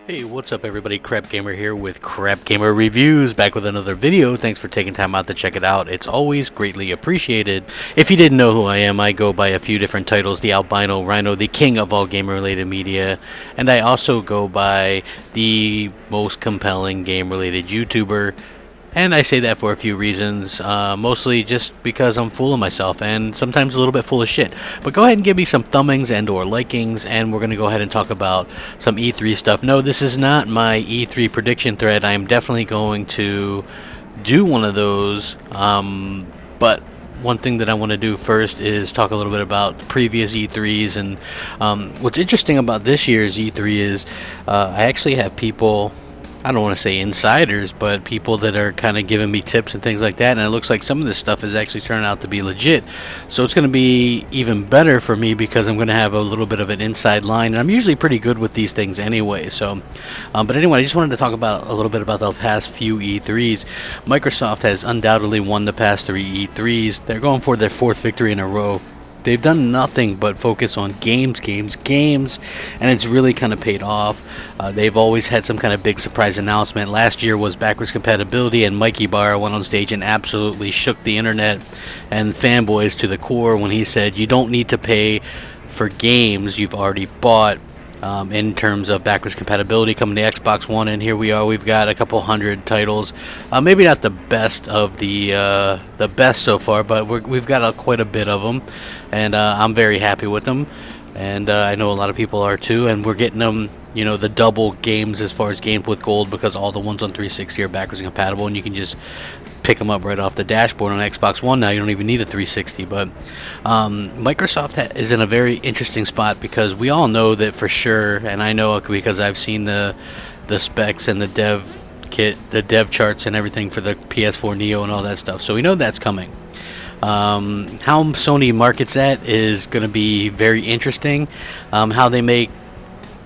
Hey, what's up everybody? Crapgamer here with Crapgamer Reviews, back with another video. Thanks for taking time out to check it out. It's always greatly appreciated. If you didn't know who I am, I go by a few different titles: the albino rhino, the king of all game-related media, and I also go by the most compelling game-related YouTuber. And I say that for a few reasons, mostly just because I'm full of myself and sometimes a little bit full of shit. But go ahead and give me some thumbings and or likings, and we're going to go ahead and talk about some E3 stuff. No, this is not my E3 prediction thread. I am definitely going to do one of those, but one thing that I want to do first is talk a little bit about previous E3s. And what's interesting about this year's E3 is I actually have people, I don't want to say insiders, but people that are kind of giving me tips and things like that, and it looks like some of this stuff is actually turning out to be legit. So it's going to be even better for me because I'm going to have a little bit of an inside line, and I'm usually pretty good with these things anyway. So, but anyway, I just wanted to talk about a little bit about the past few E3s. Microsoft has undoubtedly won the past 3 E3s. They're going for their 4th victory in a row. They've done nothing but focus on games, and it's really kind of paid off. They've always had some kind of big surprise announcement. Last year was backwards compatibility, and Mikey Barr went on stage and absolutely shook the internet and fanboys to the core when he said, you don't need to pay for games you've already bought. In terms of backwards compatibility coming to Xbox One, and here we are. We've got a couple hundred titles, maybe not the best of the best so far, but we've got quite a bit of them, and I'm very happy with them, and I know a lot of people are too. And we're getting them, you know, the double games as far as games with gold, because all the ones on 360 are backwards compatible, and you can just pick them up right off the dashboard on Xbox One now. You don't even need a 360. But Microsoft is in a very interesting spot, because we all know that for sure, and I know because I've seen the specs and the dev kit, the dev charts and everything for the PS4 Neo and all that stuff. So we know that's coming. How Sony markets that is going to be very interesting. How they make,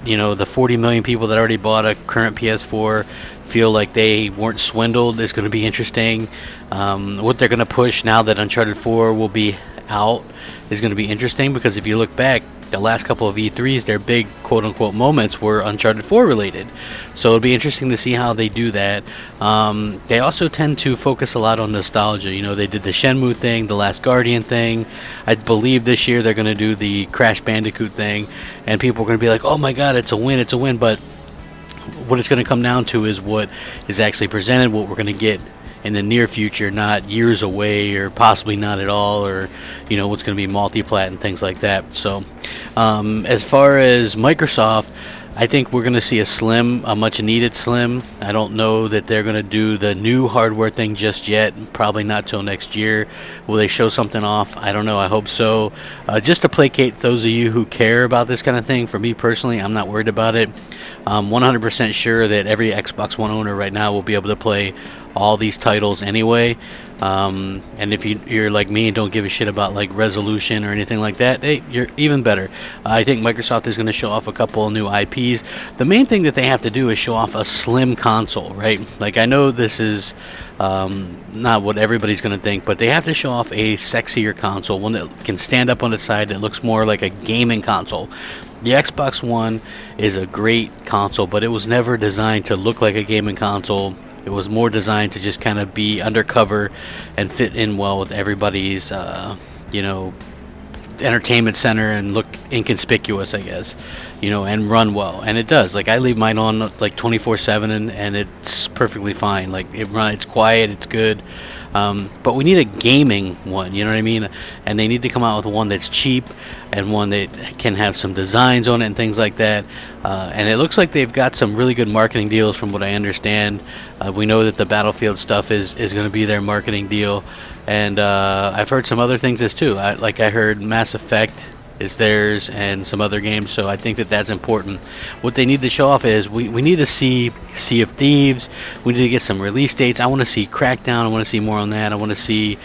you know, the 40 million people that already bought a current PS4 feel like they weren't swindled is going to be interesting. What they're going to push now that Uncharted 4 will be out is going to be interesting, because if you look back, the last couple of E3s, their big quote-unquote moments were Uncharted 4 related. So it'll be interesting to see how they do that. They also tend to focus a lot on nostalgia. You know, they did the Shenmue thing, the Last Guardian thing. I believe this year they're going to do the Crash Bandicoot thing, and people are going to be like, oh my god, it's a win, it's a win. But what it's going to come down to is what is actually presented, what we're going to get in the near future, not years away, or possibly not at all, or, you know, what's going to be multi-plat and things like that. So as far as Microsoft, I think we're going to see a much needed slim. I don't know that they're going to do the new hardware thing just yet, probably not till next year. Will they show something off? I don't know, I hope so. Just to placate those of you who care about this kind of thing, for me personally, I'm not worried about it. I'm 100% sure that every Xbox One owner right now will be able to play all these titles anyway. And if you're like me and don't give a shit about like resolution or anything like that, hey, you're even better. I think Microsoft is going to show off a couple of new IPs. The main thing that they have to do is show off a slim console, right? Like, I know this is not what everybody's going to think, but they have to show off a sexier console, one that can stand up on its side, that looks more like a gaming console. The Xbox One is a great console, but it was never designed to look like a gaming console. It was more designed to just kind of be undercover and fit in well with everybody's, you know, entertainment center and look inconspicuous, I guess, you know, and run well. And it does. Like, I leave mine on like 24/7, and it's perfectly fine. Like, it's quiet, it's good. But we need a gaming one, you know what I mean? And they need to come out with one that's cheap, and one that can have some designs on it and things like that. And it looks like they've got some really good marketing deals, from what I understand. We know that the Battlefield stuff is going to be their marketing deal. And I've heard some other things as too. I heard Mass Effect is theirs, and some other games, so I think that that's important. What they need to show off is we need to see Sea of Thieves. We need to get some release dates. I want to see Crackdown. I want to see more on that. I want to see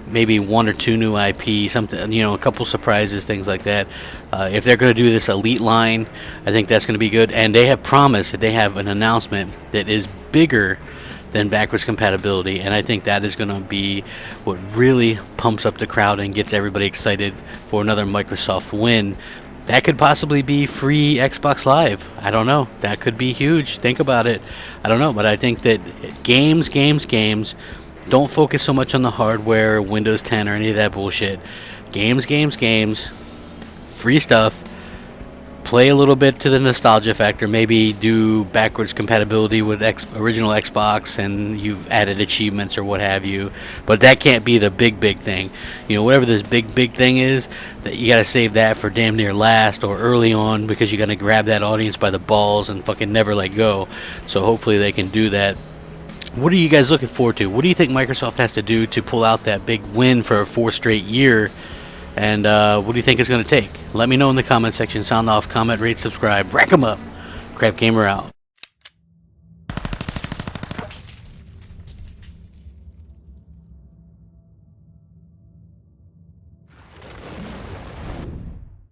maybe 1 or 2 new IP, something, you know, a couple surprises, things like that. If they're going to do this Elite line, I think that's going to be good. And they have promised that they have an announcement that is bigger than backwards compatibility, and I think that is going to be what really pumps up the crowd and gets everybody excited for another Microsoft win. That could possibly be free Xbox Live. I don't know. That could be huge. Think about it. I don't know, but I think that games. Don't focus so much on the hardware, Windows 10, or any of that bullshit. Games. Free stuff. Play a little bit to the nostalgia factor. Maybe do backwards compatibility with original Xbox, and you've added achievements or what have you. But that can't be the big thing. You know, whatever this big thing is, that you gotta save that for damn near last or early on, because you're gonna grab that audience by the balls and fucking never let go. So hopefully they can do that. What are you guys looking forward to? What do you think Microsoft has to do to pull out that big win for a 4th straight year? And what do you think it's going to take? Let me know in the comment section. Sound off, comment, rate, subscribe. Rack 'em up. Crapgamer out.